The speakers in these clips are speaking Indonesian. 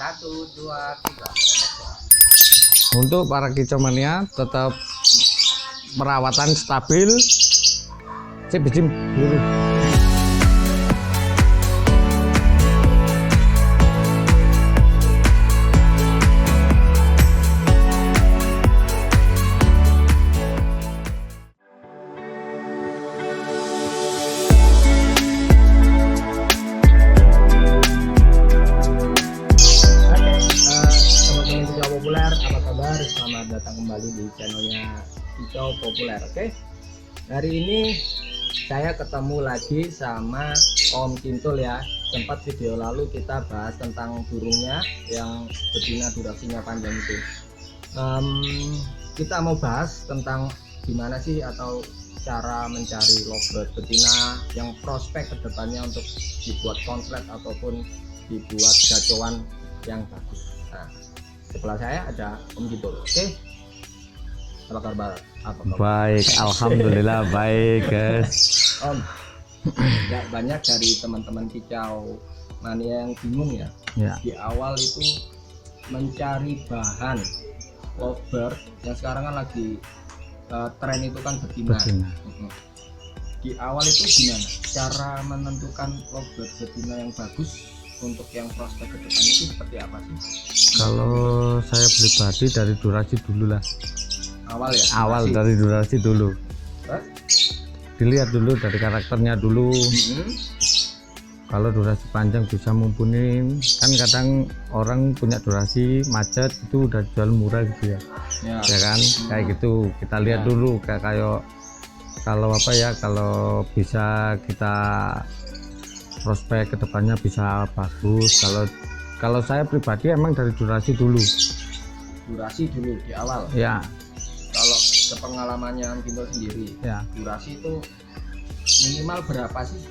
Satu, dua, tiga. Untuk para kicau mania tetap perawatan stabil. Cip bijim dulu. Apa kabar? Selamat datang kembali di channelnya Kicau Populer. Oke, hari ini saya ketemu lagi sama Om Kintul ya. Sempat video lalu kita bahas tentang burungnya yang betina durasinya panjang itu. Kita mau bahas tentang gimana sih atau cara mencari lovebird betina yang prospek kedepannya untuk dibuat konslet ataupun dibuat gacauan yang bagus. Nah, sebelah saya ada Om Kintul. Oke, apa kabar? Baik, alhamdulillah baik guys. Om, nggak banyak dari teman-teman kicau mania yang bingung ya. Di awal itu mencari bahan lovebird yang sekarang kan lagi tren itu kan betina. Di awal itu gimana cara menentukan lovebird betina yang bagus untuk yang prospek kedepannya itu seperti apa sih? Kalau saya pribadi dari durasi dulu lah. Awal ya? Awal dari durasi dulu. Hah? Dilihat dulu dari karakternya dulu. Kalau durasi panjang bisa mumpuni, kan kadang orang punya durasi macet itu udah jual murah gitu ya. Ya kan? Kayak gitu. Kita lihat dulu kayak kalau apa ya, kalau bisa kita prospek kedepannya bisa bagus. Kalau saya pribadi emang dari durasi dulu di awal ya. Kalau sepengalamannya Om Kintul sendiri ya, durasi itu minimal berapa sih?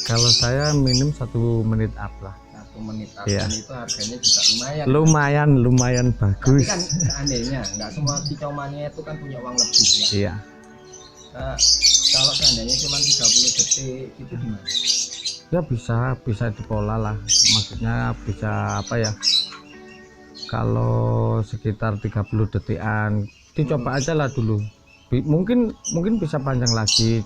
Kalau saya minim 1 menit up lah. 1 menit up ya. Dan itu harganya juga lumayan bagus. Tapi kan seandainya nggak semua kicau mania itu kan punya uang lebih ya. Iya. Kalau seandainya cuma 30 detik itu gimana? Ya bisa dipola lah, maksudnya bisa apa ya, kalau sekitar 30 detikan dicoba aja lah dulu, mungkin bisa panjang lagi.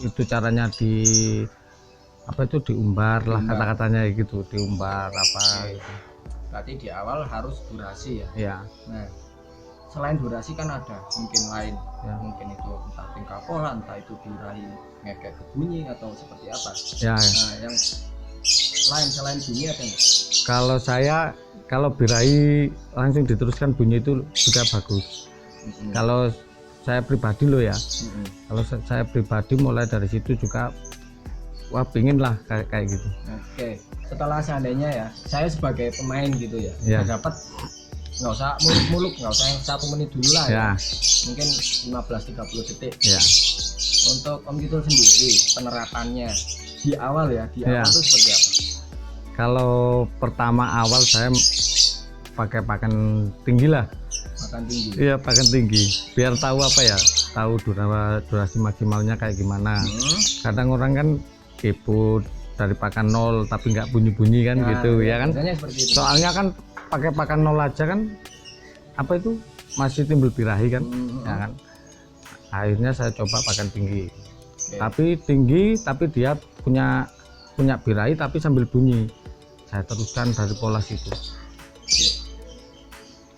Itu caranya diumbar lah, kata-katanya gitu, diumbar apa gitu. Berarti di awal harus durasi ya. Iya. Nah, selain durasi kan ada mungkin lain ya. Mungkin itu entah tingkah pola, entah itu birahi ngekek ke bunyi atau seperti apa ya. Nah, yang lain selain bunyi ada nggak? Kalau birahi langsung diteruskan bunyi itu juga bagus. Kalau saya pribadi loh ya, kalau saya pribadi mulai dari situ juga wah pingin lah kayak gitu. Oke, setelah seandainya ya saya sebagai pemain gitu ya. Dapat nggak usah muluk, nggak usah yang 1 menit dulu lah ya. Mungkin 15-30 detik ya. Untuk Om Kintul sendiri penerapannya di awal itu seperti apa? Kalau pertama awal saya pakai pakan tinggi lah. Pakan tinggi? Iya, pakan tinggi biar tahu apa ya, tahu durasi maksimalnya kayak gimana. Kadang orang kan kepo dari pakan 0 tapi nggak bunyi-bunyi kan gitu ya kan. Soalnya kan pakai pakan 0 aja kan apa itu masih timbul birahi kan. Ya kan, akhirnya saya coba pakan tinggi. Tapi dia punya birahi tapi sambil bunyi, saya teruskan dari pola situ.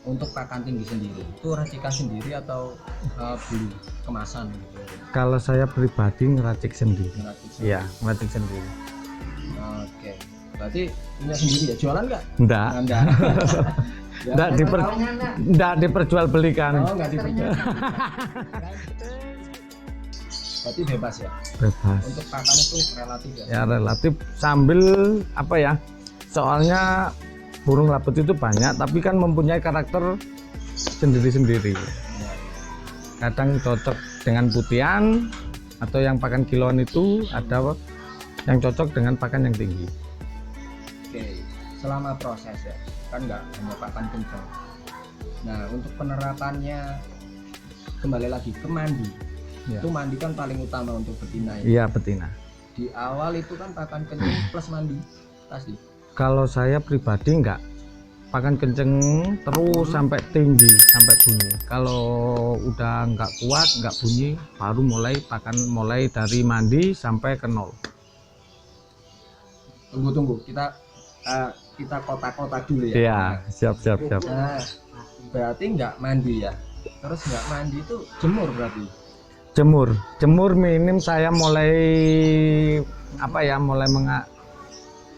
Untuk pakan tinggi sendiri itu racikan sendiri atau beli kemasan gitu? Kalau saya pribadi ngeracik sendiri. Iya, ngeracik sendiri. Oke, berarti punya sendiri ya, jualan nggak? Enggak. Enggak diperjualbelikan. Oh, enggak diperjualbelikan. Berarti bebas ya? Bebas. Untuk pakan itu relatif ya? Ya relatif, sambil apa ya, soalnya burung labet itu banyak tapi kan mempunyai karakter sendiri-sendiri. Kadang cocok dengan putihan atau yang pakan kiloan itu, ada yang cocok dengan pakan yang tinggi. Oke, selama proses ya kan nggak hanya pakan kencang. Nah, untuk penerapannya kembali lagi ke mandi. Itu mandi kan paling utama untuk betina ya? Iya, betina. Di awal itu kan pakan kencang plus mandi pasti. Kalau saya pribadi enggak, pakan kenceng terus sampai tinggi, sampai bunyi. Kalau udah nggak kuat, nggak bunyi, baru mulai pakan, mulai dari mandi sampai ke nol. Tunggu, kita kotak-kotak dulu ya. Iya, siap. Nah, berarti nggak mandi ya? Terus nggak mandi itu jemur berarti? Jemur minim saya mulai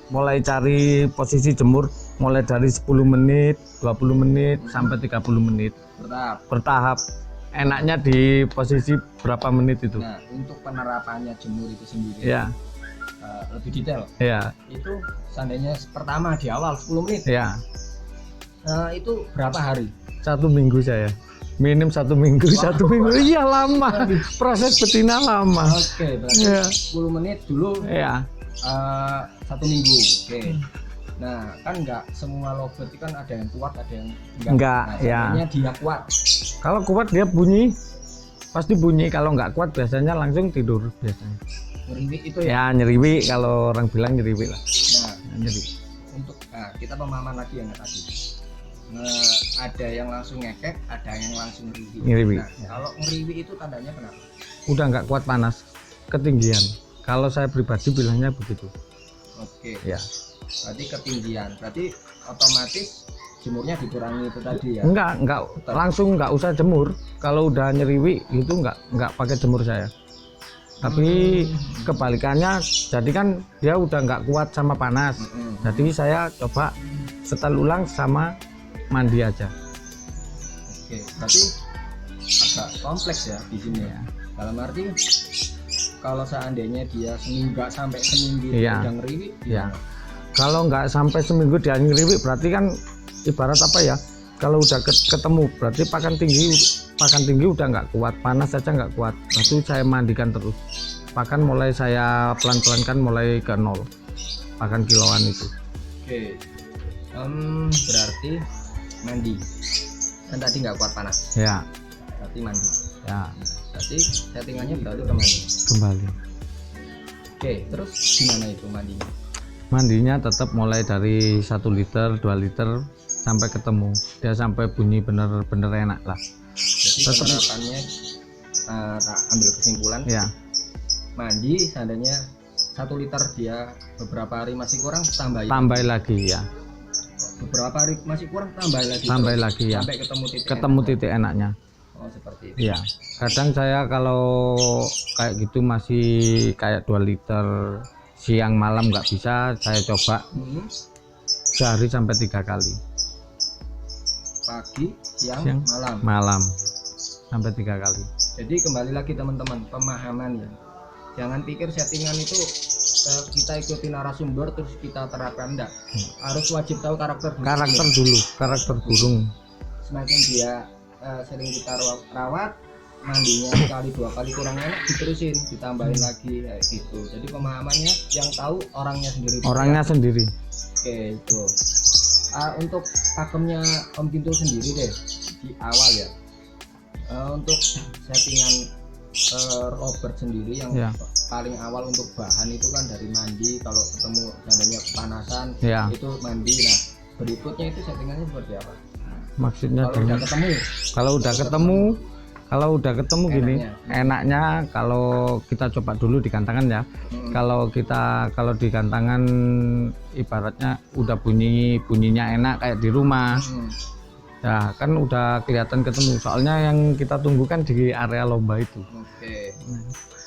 mulai cari posisi jemur mulai dari 10 menit, 20 menit sampai 30 menit. Bertahap. Enaknya di posisi berapa menit itu? Nah, untuk penerapannya jemur itu sendiri. Ya. Lebih detail. Ya. Itu seandainya pertama di awal 10 menit. Ya. Itu berapa hari? 1 minggu saya. Minim 1 minggu, wow. 1 minggu. Iya lama. Proses betina lama. Oke, berarti ya. 10 menit dulu. Ya. 1 minggu. Oke. Nah, kan nggak semua lovebird itu kan ada yang kuat, ada yang enggak. Nah, ya. Dia kuat. Kalau kuat dia bunyi, pasti bunyi. Kalau nggak kuat biasanya langsung tidur biasanya. Nyeriwi itu ya? Ya nyeriwi, kalau orang bilang nyeriwi lah. Nah, nyeriwi. Untuk kita pemahaman lagi yang tadi. Ada yang langsung ngekek, ada yang langsung ngeriwi. Nah, ya. Kalau ngeriwi itu tandanya kenapa? Udah nggak kuat panas, ketinggian. Kalau saya pribadi bilangnya begitu. Oke. Ya. Berarti ketinggian. Berarti otomatis jemurnya dikurangi itu tadi ya? Enggak. Langsung nggak usah jemur. Kalau udah nyeriwi itu nggak pakai jemur saya. Tapi kebalikannya, jadi kan dia udah nggak kuat sama panas. Jadi saya coba setel ulang sama mandi aja. Oke, berarti agak kompleks ya di sini ya. Dalam arti kalau seandainya dia nggak sampai seminggu iya. udah ngeriwi, ya. Kalau nggak sampai seminggu dia ngeriwi, berarti kan ibarat apa ya? Kalau udah ketemu, berarti pakan tinggi udah nggak kuat, panas saja nggak kuat. Lalu saya mandikan terus. Pakan mulai saya pelan-pelankan mulai ke nol. Pakan kiloan itu. Oke. Berarti mandi. Kan tadi nggak kuat panas. Ya. Berarti mandi. Ya. Berarti settingannya berarti kembali. Oke, terus gimana itu mandinya? Mandinya tetap mulai dari 1 liter, 2 liter sampai ketemu. Dia sampai bunyi bener-bener enak lah. Jadi penerapannya tak ambil kesimpulan. Ya. Mandi seandainya 1 liter dia beberapa hari masih kurang tambahin lagi ya. Beberapa hari masih kurang tambahin lagi ya. Sampai ketemu titik enaknya. Oh, seperti itu. Iya. Kadang saya kalau kayak gitu masih kayak 2 liter siang malam nggak bisa, saya coba sehari sampai 3 kali. Pagi, siang, malam sampai 3 kali. Jadi kembali lagi teman-teman, pemahaman ya. Jangan pikir settingan itu kita ikuti narasumber terus kita terapkan, enggak. Harus wajib tahu karakter burung. Semakin dia sering kita rawat, mandinya sekali 2 kali kurang enak, diterusin, ditambahin lagi kayak gitu. Jadi pemahamannya yang tahu orangnya sendiri. Oke, itu. Untuk pakemnya Om Gintul sendiri deh di awal ya. Untuk settingan lovebird sendiri yang paling awal untuk bahan itu kan dari mandi. Kalau ketemu adanya kepanasan itu mandi. Nah, berikutnya itu settingannya seperti apa? Maksudnya kalau udah ketemu gini enaknya kalau kita coba dulu di gantangan ya. Kalau di gantangan ibaratnya udah bunyinya enak kayak di rumah. Ya kan udah kelihatan ketemu, soalnya yang kita tunggu kan di area lomba itu. Oke.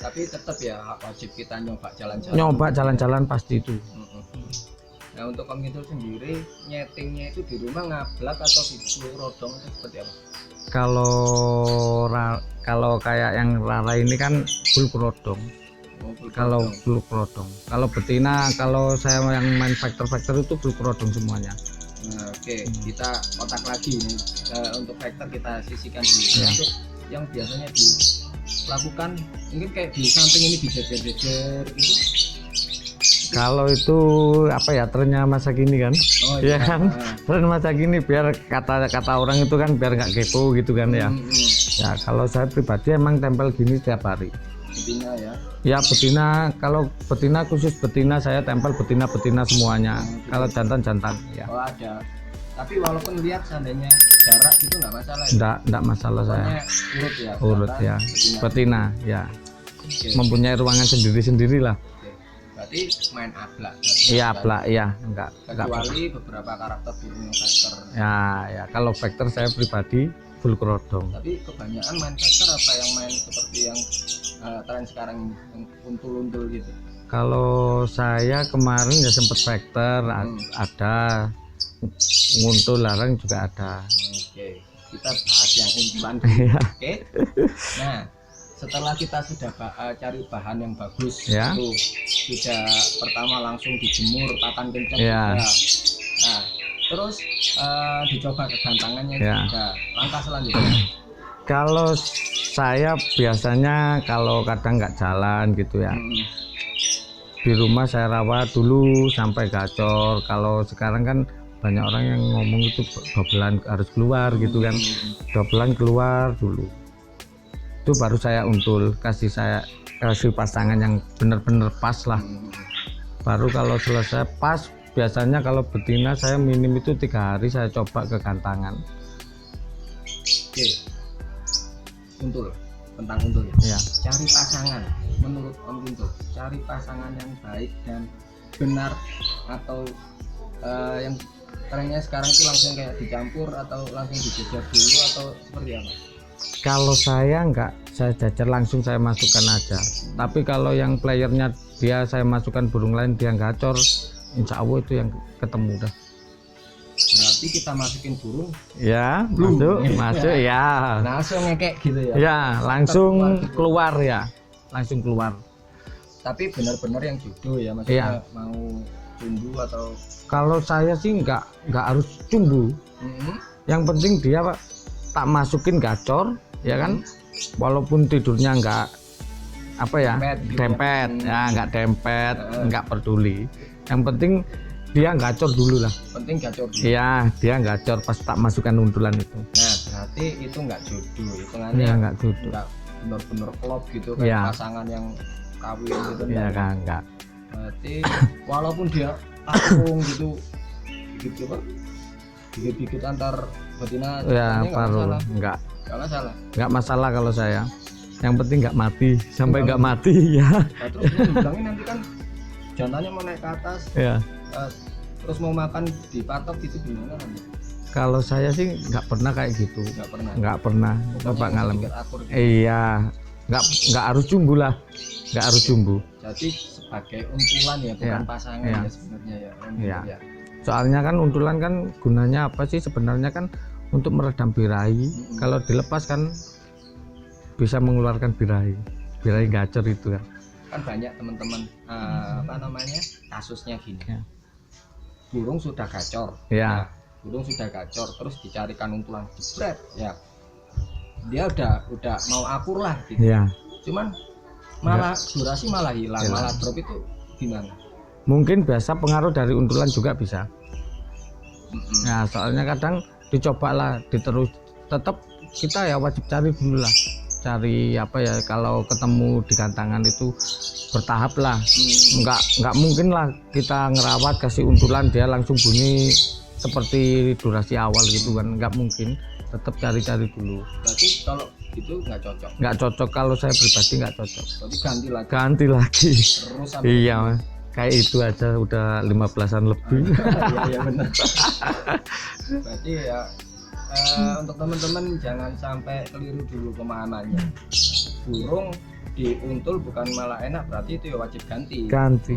Tapi tetap ya wajib kita nyoba jalan-jalan pasti itu. Nah, untuk Om Gintul sendiri nyetingnya itu di rumah ngablak atau di rodong itu seperti apa? Kalau kayak yang Rara ini kan full rodong. Full rodong. Kalau betina, kalau saya yang main factor itu full rodong semuanya. Nah, oke. Kita kotak lagi nih. Untuk factor kita sisihkan dulu. Untuk yang biasanya dilakukan mungkin kayak di samping ini dijejer-jejer itu. Kalau itu apa ya, trennya masa kini kan, ya kan, tren masa kini biar kata orang itu kan biar nggak kepo gitu kan ya. Ya kalau saya pribadi emang tempel gini setiap hari. Betina ya? Ya betina, kalau betina khusus betina saya tempel betina semuanya. Kalau jantan ya. Oh ada Tapi walaupun lihat seandainya jarak itu nggak masalah ya? Enggak masalah. Pokoknya saya urut ya, urut jantan, ya, betina ya. Oke. Mempunyai ruangan sendiri lah. Oke. Berarti main ablak. Iya ablak ya, enggak Kecuali beberapa karakter burung yang vector. ya kalau vector saya pribadi full kerodong. Tapi kebanyakan main vector apa yang main seperti yang tren sekarang ini, yang untul-untul gitu? Kalau saya kemarin ya sempat vector, ada nguntul larang juga ada. Oke, kita bahas yang untulan dulu. Oke. Nah, setelah kita sudah cari bahan yang bagus, Ya. itu sudah pertama langsung dijemur pakan kencang Ya. juga. Nah, terus dicoba kegantangannya Ya. juga. Langkah selanjutnya. Kalau saya biasanya kalau kadang nggak jalan gitu ya, di rumah saya rawat dulu sampai gacor. Kalau sekarang kan banyak orang yang ngomong itu dobelan harus keluar gitu kan, dobelan keluar dulu, itu baru saya untul, kasih pasangan yang benar-benar pas lah. Baru kalau selesai pas, biasanya kalau betina saya minim itu 3 hari saya coba ke gantangan. Oke. Untul, tentang untul Ya. Cari pasangan, menurut Om Guntur, cari pasangan yang baik dan benar atau yang trennya sekarang itu langsung kayak dicampur atau langsung dijejer dulu atau seperti apa? Kalau saya enggak, saya jajar langsung saya masukkan aja. Tapi kalau yang playernya dia saya masukkan burung lain dia gacor, insya Allah itu yang ketemu dah. Berarti kita masukin burung Ya, Belum. masuk ya. langsung ngekek gitu ya? Ya, langsung keluar ya, langsung keluar. Tapi benar-benar yang jodoh ya, maksudnya Iya. mau cumbu atau Kalau saya sih enggak harus cumbu. Yang penting dia Pak, tak masukin gacor, ya kan? Walaupun tidurnya enggak apa ya, Dempet gitu dempet, ya. ya enggak dempet, enggak peduli. Yang penting dia gacor dulu lah. penting gacor dulu. Iya, dia gacor pas tak masukkan untulan itu. Nah, berarti itu nggak jodoh, hitungannya Iya, nggak jodoh. nggak benar-benar klop gitu kayak Iya. pasangan yang kawin gitu. Iya kan, enggak. Berarti walaupun dia akung gitu apa? Dikit-dikit antar betina Ya, nggak paruh, masalah. enggak Nggak masalah kalau saya. Yang penting nggak mati, sampai nggak mati ya. Nah, terus dia bilangin nanti kan jantannya mau naik ke atas, Ya. terus mau makan di patok gitu gimana kan? Kalau saya sih nggak pernah kayak gitu, Nggak pernah. coba Pokoknya ngalamin. sedikit akur gitu. Iya, nggak harus jumbo lah, nggak harus jumbo. Jadi sebagai untulan ya, bukan Iya. pasangan Iya. ya sebenarnya ya. Iya. Ya. Soalnya kan untulan kan gunanya apa sih sebenarnya kan untuk meredam birahi. Kalau dilepas kan bisa mengeluarkan birahi gacor itu kan. Kan banyak teman-teman apa namanya kasusnya gini. Ya. Burung sudah gacor. Ya. Nah, burung sudah gacor terus dicarikan untulan jebret ya. Dia udah mau akur lah gitu. Ya. Cuman malah durasi malah hilang, Hilang. malah drop itu gimana? Mungkin biasa pengaruh dari untulan juga bisa. Nah, soalnya kadang dicobalah diterus, tetap kita ya wajib cari dulu lah, cari apa ya, kalau ketemu di gantangan itu bertahap lah. Nggak mungkin lah kita ngerawat kasih untulan dia langsung bunyi seperti durasi awal gitu kan, nggak mungkin, tetap cari-cari dulu. Berarti kalau itu nggak cocok. Nggak cocok, kalau saya pribadi nggak cocok. Berarti ganti lagi Ganti lagi. terus sampai Iya, kayak itu aja udah 15-an lebih. iya benar. Berarti ya untuk teman-teman jangan sampai keliru dulu pemahamannya. Burung diuntul bukan malah enak, berarti itu ya wajib ganti. Ganti.